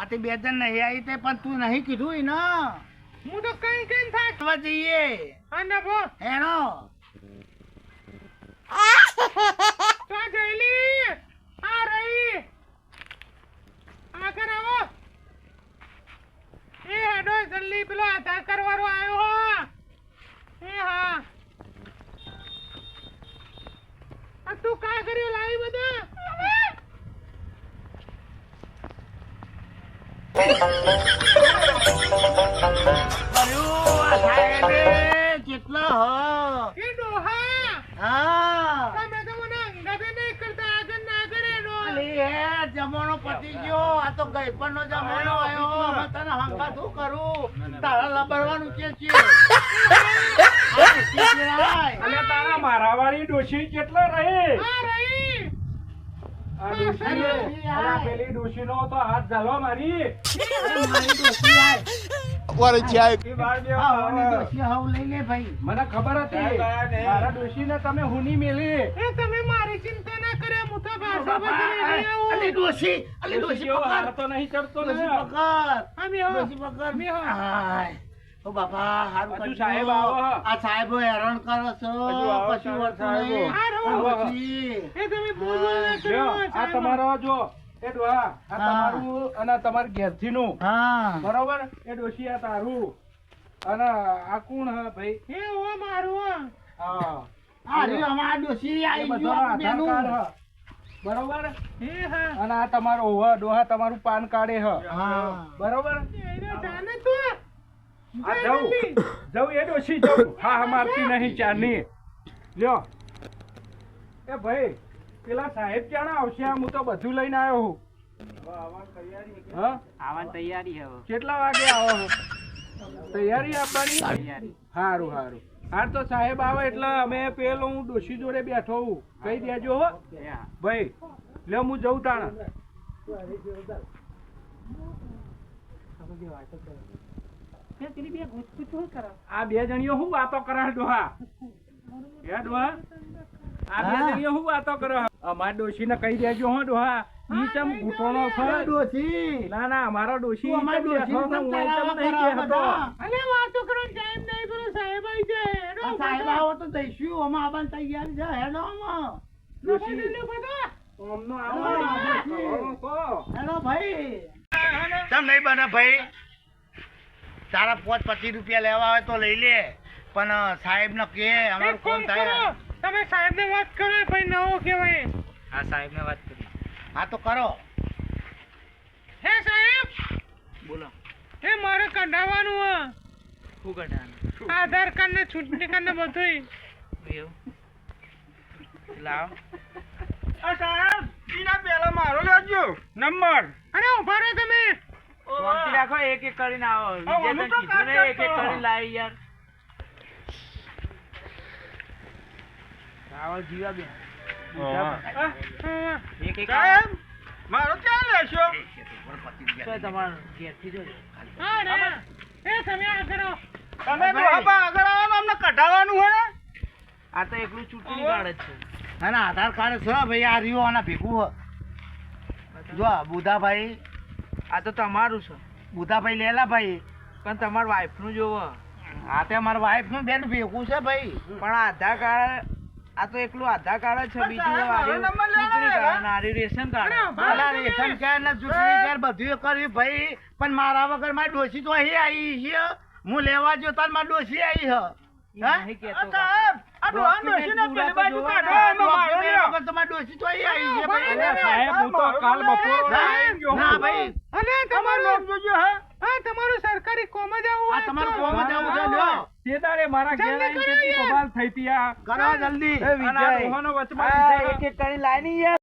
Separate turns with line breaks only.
તે બે જણ નહીં આવી તે પણ તું નહીં કીધું ને
હું તો કઈ
થાકવા જઈએ
અને બો
એનો
તો જઈલી આ રહી આગળ આવો એ હેડો જલ્દી પેલો આધાર કરવાનો આવ્યો હો એ હા આ તું કા કર્યું લાવી બધા
કેટલા
એ ડોહા
હા
તમે તો મને અંગાતે નહીં કરતા આગળ ના કરે નો
જમાનો પતી ગયો આ તો ગઈપણ નો જમાનો આવ્યો હવે તને હંકા શું કરું તારા લબડવાનું કે છે
અને તારા મારાવાળી ડોશી કેટલા રહે
આ રહી
આ ડોશી અલા પેલી ડોશીનો તો હાથ ઝાલો મારી
મારી દોસ્તી આય
એ બાર બે
આવવાની દોસ્તી હાવ લઈ લે ભાઈ
મને ખબર હતી મારા ડોશીને તમે હુની મેલી
એ તમે મારી ચિંતા ના કરે હું તો ભાષા બદલી
અલી ડોશી
ડોશી
પકડ
હાર તો નહીં ચડતો ને
ડોશી પકડ
અમે હો
ડોશી પકડ હાય ઓ બાપા હારું
હજુ
કરજો.
સાહેબ આવો.
આ સાહેબો હેરાન કરો છો
હજુ આવો
પછી
સાહેબ,
વળતું નહીં.
સાહેબો.
આવો
આવો.
પછી.
એ તમે બોલ બોલ ના કરો
જો આ તમારો જો એ ડોહા આ
હા.
તમારું અને તમાર ઘેરથીનું
હા
બરોબર એ ડોશી આ તારું અને આ કોણ હે ભાઈ
એ ઓ મારું
હા
આ રહ્યો અમારા ડોશી
એ
આઈ
બધાનો
ગયો
આધાર
બેનું.
કાર્ડ હે. બરોબર
એ હા
અને આ તમારો ઓવા ડોહા તમારું પાન કાર્ડ હે
હા
બરોબર
એને જાને તું
આ જવું એ ડોશી જવું હા હા મારતી નહીં ચાની લ્યો એ ભાઈ પેલા સાહેબ ક્યાં આવશે હું તો બધું લઈને આવ્યો હું હા
આવવાની તૈયારી હવે
કેટલા વાગે આવો છો? તૈયારી આપવાની
તૈયારી
સારું સારું હા તો સાહેબ આવે એટલે અમે પેલો હું ડોશી જોડે બેઠો હું કહી દેજો હો ભાઈ લ્યો હું જઉં તાણ આ બે જણીઓ હું વાતો કરે ડોહા હે ડોહા આ બે
હા.
જણીઓ હું વાતો કરે અમાર ડોશીને કહી દેજો હો ડોહા ઈ ચમ ઘૂંટણો
આ
ફળ
ડોશી
ના ના અમારો ડોશી
તું અમારી ડોશીને
બેઠો
કેમ
હું
તારાવા
એકદમ નહીં
કરાવો
કહેતો.
બધા?
અલે વાતો કરો ટાઈમ નહીં પેલો સાહેબ આવી જાય હેડો
આ સાહેબ આવો તો જઈશું અમે આવવાની તૈયારી છે હેડો અમે.
ડોશી
બધા
અમનો
હા,
આવો
ડોશી.
કહો.
હેડો ભાઈ તમ નહીં બને ભાઈ તારા 25 રૂપિયા લેવા હોય તો લઈ લે પણ સાહેબ ને કે અમારું
એક કામ
કોમ થાય
કરો તમે સાહેબ ને વાત કરો ભાઈ નવો કહેવાય
આ સાહેબ ને વાત કરી
હા તો કરો
હે સાહેબ
બોલો
એ મારે કઢાવવાનું હે
શું કઢાવાનું
આધાર કાર્ડ ને ચૂંટણી કાર્ડ ને બધું
એવું લાવો
આ સાહેબ ઈના પહેલા મારો લેજો નંબર
અરે ઉભા રહો તમે
શાંતિ રાખો એક એક કરીને આવો
હા,
વિજય
અમે
તને
તો
કીધું ને
કામ
એક એક
કરતો.
કરીને લાવી યાર આવો જીવા બેન
હા.
એક એક
સાહેબ મારો ક્યાં લેશો
તો તમારું ઘેરથી જોજો
હા રે એ તમે આ કરો
તમે ડોહા આગળ આવવાનું અમને કઢાવવાનું હે ને
આ તો એકલું ચૂંટણી કાર્ડ જ છે
ના ના આધાર કાર્ડ છે ભાઈ આ રહ્યો આના ભેગું હે. જો બુધાભાઈ
આ તો તમારું છે
બુધાભાઈ લેલા ભાઈ
પણ તમારા વાઈફ નું જોવો
આ તે મારા વાઈફ નું બેન ભેગું છે ભાઈ
પણ આધાર કાર્ડ આ તો એકલું આધાર કાર્ડ જ છે
પણ
બીજું
સાહેબ, મારો
આર્યું
નંબર લેવાનો
ચૂંટણી
ને.
કાર્ડ અને આર્યું રેશન કાર્ડ
ભલા રેશન કાર્ડ ને ચૂંટણી કાર્ડ બધું કર્યું ભાઈ પણ મારા વગર મારી ડોશી તો અહીં આવી છે હું લેવા જો તાર મારી ડોશી આવી છે
ઈ નહીં કહેતો
સાહેબ આ ડોહા ડોશીને પેલી બાજુ કાઢો એમાં મારો લ્યો.
વગર તો મારી ડોશી તો અહીં આવી છે ભાઈ
અરે સાહેબ હું તો કાલ બપોર
ના ભાઈ
અને તમારું હા તમારું સરકારી કોમ જ આવું
આ તમારું કોમ જ આવું છે લ્યો
તે દાડે મારા ઘેર
જલ્દી
આવીને
કરો
કેટલી
યાર.
બબાલ થઈ હતી આ
કરો જલ્દી
એ
અને આ
વિજય
ડોહાનો વચમાં
આ
લીધા.
એક એક કરીને લાવી યાર